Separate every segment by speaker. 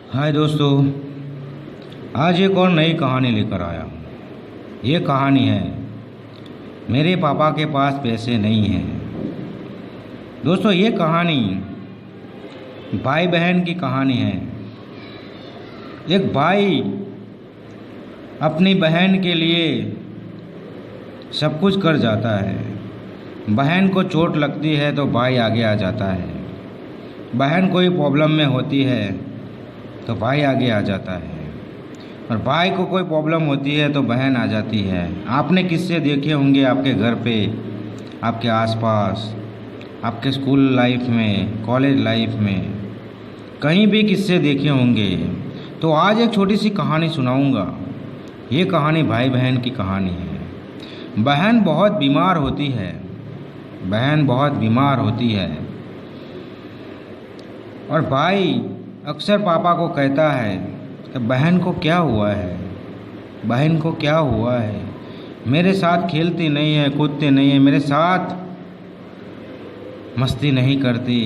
Speaker 1: हाय दोस्तों, आज एक और नई कहानी लेकर आया हूँ। ये कहानी है मेरे पापा के पास पैसे नहीं हैं। दोस्तों, ये कहानी भाई बहन की कहानी है। एक भाई अपनी बहन के लिए सब कुछ कर जाता है। बहन को चोट लगती है तो भाई आगे आ जाता है। बहन कोई प्रॉब्लम में होती है तो भाई आगे आ जाता है, और भाई को कोई प्रॉब्लम होती है तो बहन आ जाती है। आपने किस्से देखे होंगे आपके घर पे, आपके आसपास, आपके स्कूल लाइफ में, कॉलेज लाइफ में, कहीं भी किस्से देखे होंगे। तो आज एक छोटी सी कहानी सुनाऊंगा। ये कहानी भाई बहन की कहानी है। बहन बहुत बीमार होती है। बहन बहुत बीमार होती है और भाई अक्सर पापा को कहता है कि बहन को क्या हुआ है, बहन को क्या हुआ है, मेरे साथ खेलती नहीं है, कूदती नहीं है, मेरे साथ मस्ती नहीं करती,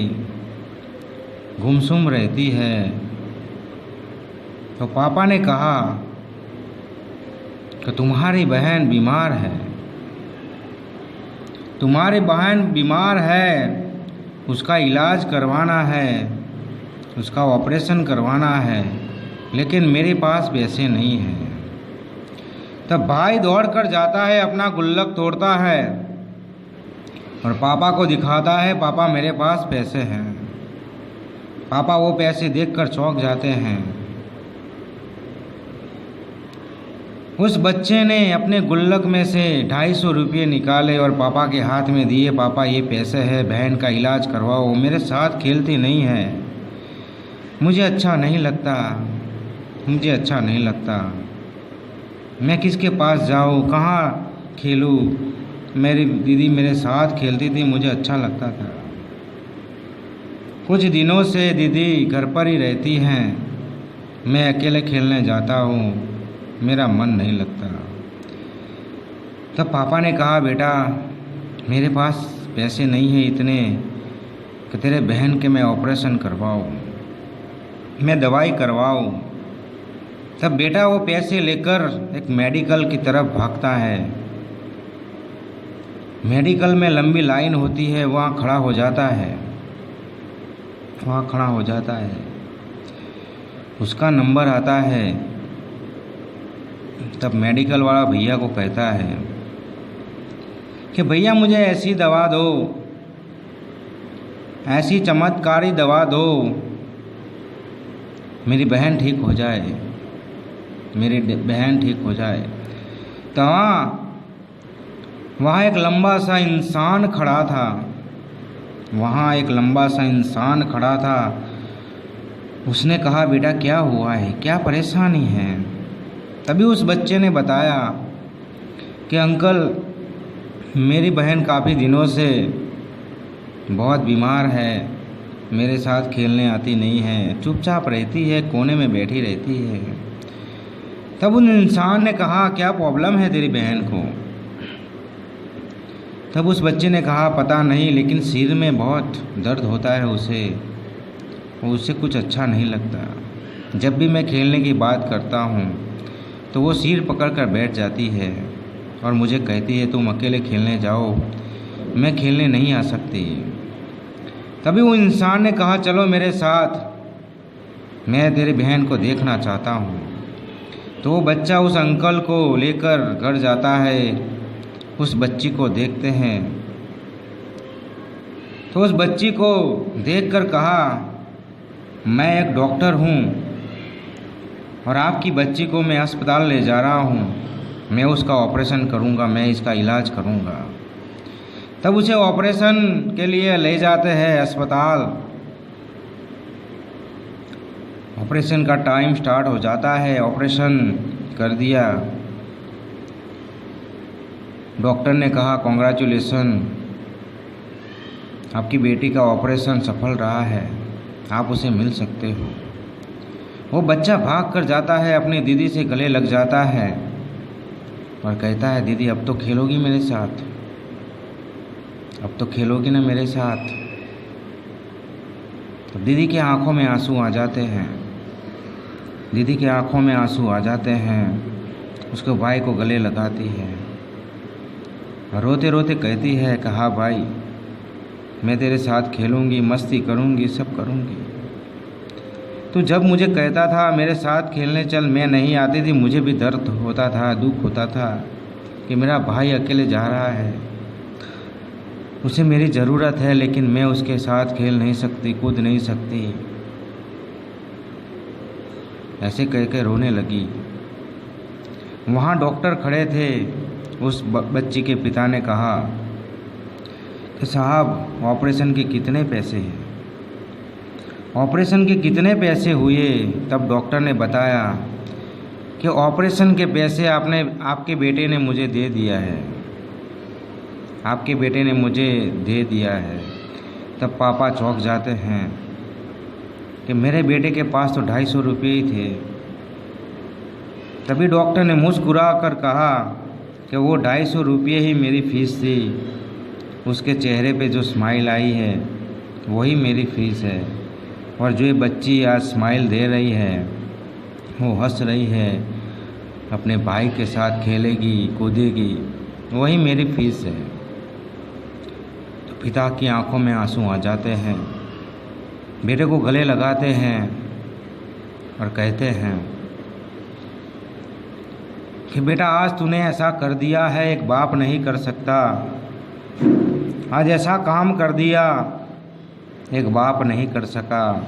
Speaker 1: गुमसुम रहती है। तो पापा ने कहा कि तुम्हारी बहन बीमार है, तुम्हारी बहन बीमार है, उसका इलाज करवाना है, उसका ऑपरेशन करवाना है, लेकिन मेरे पास पैसे नहीं हैं। तब भाई दौड़ कर जाता है, अपना गुल्लक तोड़ता है और पापा को दिखाता है, पापा मेरे पास पैसे हैं। पापा वो पैसे देखकर चौंक जाते हैं। उस बच्चे ने अपने गुल्लक में से 250 रुपये निकाले और पापा के हाथ में दिए। पापा ये पैसे है, बहन का इलाज करवाओ, मेरे साथ खेलती नहीं है, मुझे अच्छा नहीं लगता, मुझे अच्छा नहीं लगता, मैं किसके पास जाऊँ, कहाँ खेलूँ, मेरी दीदी मेरे साथ खेलती थी, मुझे अच्छा लगता था। कुछ दिनों से दीदी घर पर ही रहती हैं, मैं अकेले खेलने जाता हूँ, मेरा मन नहीं लगता। तब पापा ने कहा, बेटा मेरे पास पैसे नहीं हैं इतने कि तेरे बहन के मैं ऑपरेशन करवाऊँ, मैं दवाई करवाऊँ। तब बेटा वो पैसे लेकर एक मेडिकल की तरफ भागता है। मेडिकल में लंबी लाइन होती है, वहाँ खड़ा हो जाता है, वहाँ खड़ा हो जाता है। उसका नंबर आता है। तब मेडिकल वाला भैया को कहता है कि भैया मुझे ऐसी दवा दो, ऐसी चमत्कारी दवा दो, मेरी बहन ठीक हो जाए, मेरी बहन ठीक हो जाए। तो वहाँ एक लंबा सा इंसान खड़ा था, वहाँ एक लंबा सा इंसान खड़ा था। उसने कहा, बेटा क्या हुआ है, क्या परेशानी है? तभी उस बच्चे ने बताया कि अंकल मेरी बहन काफ़ी दिनों से बहुत बीमार है, मेरे साथ खेलने आती नहीं है, चुपचाप रहती है, कोने में बैठी रहती है। तब उन इंसान ने कहा, क्या प्रॉब्लम है तेरी बहन को? तब उस बच्चे ने कहा, पता नहीं, लेकिन सिर में बहुत दर्द होता है उसे, उससे कुछ अच्छा नहीं लगता। जब भी मैं खेलने की बात करता हूँ तो वो सिर पकड़कर बैठ जाती है और मुझे कहती है तुम अकेले खेलने जाओ, मैं खेलने नहीं आ सकती। तभी वो इंसान ने कहा, चलो मेरे साथ, मैं तेरी बहन को देखना चाहता हूँ। तो वो बच्चा उस अंकल को लेकर घर जाता है। उस बच्ची को देखते हैं तो उस बच्ची को देखकर कहा, मैं एक डॉक्टर हूँ और आपकी बच्ची को मैं अस्पताल ले जा रहा हूँ, मैं उसका ऑपरेशन करूँगा, मैं इसका इलाज करूँगा। तब उसे ऑपरेशन के लिए ले जाते हैं अस्पताल। ऑपरेशन का टाइम स्टार्ट हो जाता है, ऑपरेशन कर दिया। डॉक्टर ने कहा, कॉन्ग्रेचुलेसन, आपकी बेटी का ऑपरेशन सफल रहा है, आप उसे मिल सकते हो। वो बच्चा भाग कर जाता है, अपनी दीदी से गले लग जाता है और कहता है, दीदी अब तो खेलोगी मेरे साथ, अब तो खेलोगी ना मेरे साथ। तो दीदी की आंखों में आंसू आ जाते हैं। दीदी की आंखों में आंसू आ जाते हैं। उसके भाई को गले लगाती है, रोते रोते कहती है कि हाँ भाई, मैं तेरे साथ खेलूँगी, मस्ती करूँगी, सब करूँगी। तो जब मुझे कहता था मेरे साथ खेलने चल, मैं नहीं आती थी, मुझे भी दर्द होता था, दुख होता था कि मेरा भाई अकेले जा रहा है, उसे मेरी ज़रूरत है, लेकिन मैं उसके साथ खेल नहीं सकती, कूद नहीं सकती। ऐसे कह के रोने लगी। वहाँ डॉक्टर खड़े थे। उस बच्ची के पिता ने कहा कि साहब, ऑपरेशन के कितने पैसे हैं, ऑपरेशन के कितने पैसे हुए? तब डॉक्टर ने बताया कि ऑपरेशन के पैसे आपके बेटे ने मुझे दे दिया है, आपके बेटे ने मुझे दे दिया है। तब पापा चौंक जाते हैं कि मेरे बेटे के पास तो 250 रुपये ही थे। तभी डॉक्टर ने मुस्कुरा कर कहा कि वो 250 रुपये ही मेरी फ़ीस थी। उसके चेहरे पे जो स्माइल आई है वही मेरी फ़ीस है, और जो ये बच्ची आज स्माइल दे रही है, वो हंस रही है, अपने भाई के साथ खेलेगी, कूदेगी, वही मेरी फ़ीस है। तो पिता की आंखों में आंसू आ जाते हैं, बेटे को गले लगाते हैं और कहते हैं कि बेटा, आज तूने ऐसा कर दिया है, एक बाप नहीं कर सकता। आज ऐसा काम कर दिया, एक बाप नहीं कर सका।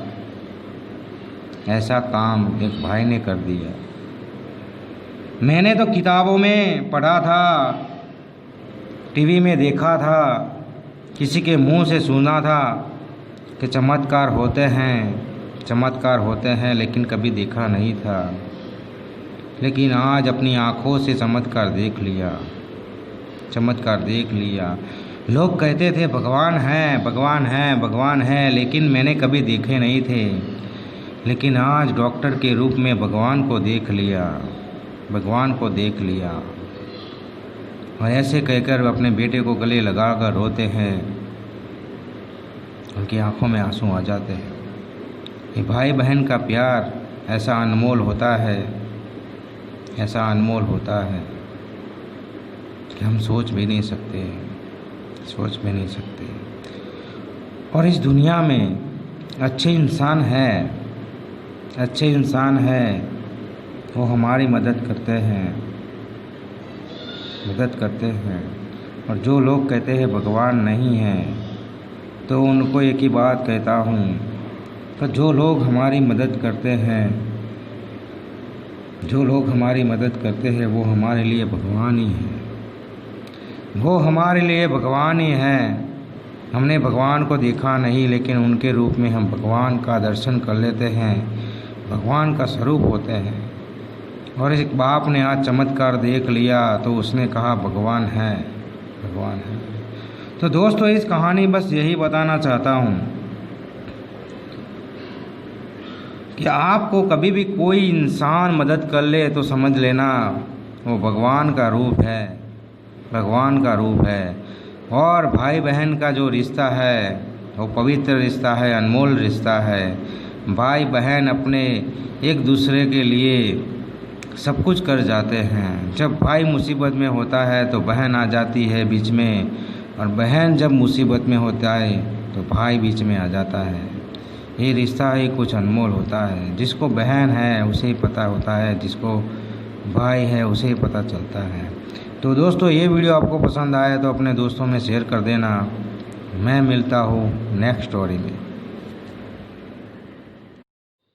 Speaker 1: ऐसा काम एक भाई ने कर दिया। मैंने तो किताबों में पढ़ा था, टीवी में देखा था, किसी के मुंह से सुना था कि चमत्कार होते हैं, लेकिन कभी देखा नहीं था। लेकिन आज अपनी आँखों से चमत्कार देख लिया। लोग कहते थे भगवान है, लेकिन मैंने कभी देखे नहीं थे। लेकिन आज डॉक्टर के रूप में भगवान को देख लिया। और ऐसे कहकर अपने बेटे को गले लगाकर रोते हैं। उनकी आंखों में आंसू आ जाते हैं। ये भाई बहन का प्यार ऐसा अनमोल होता है कि हम सोच भी नहीं सकते। और इस दुनिया में अच्छे इंसान हैं, वो हमारी मदद करते हैं। और जो लोग कहते हैं भगवान नहीं है, तो उनको एक ही बात कहता हूँ कि जो लोग हमारी मदद करते हैं वो हमारे लिए भगवान ही हैं। हमने भगवान को देखा नहीं, लेकिन उनके रूप में हम भगवान का दर्शन कर लेते हैं, भगवान का स्वरूप होते हैं। और एक बाप ने आज चमत्कार देख लिया तो उसने कहा भगवान है। तो दोस्तों, इस कहानी बस यही बताना चाहता हूँ कि आपको कभी भी कोई इंसान मदद कर ले तो समझ लेना वो भगवान का रूप है। और भाई बहन का जो रिश्ता है वो पवित्र रिश्ता है, अनमोल रिश्ता है। भाई बहन अपने एक दूसरे के लिए सब कुछ कर जाते हैं। जब भाई मुसीबत में होता है तो बहन आ जाती है बीच में, और बहन जब मुसीबत में होता है तो भाई बीच में आ जाता है। ये रिश्ता ही कुछ अनमोल होता है। जिसको बहन है उसे ही पता होता है, जिसको भाई है उसे ही पता चलता है। तो दोस्तों, ये वीडियो आपको पसंद आए तो अपने दोस्तों में शेयर कर देना। मैं मिलता हूँ नेक्स्ट स्टोरी में।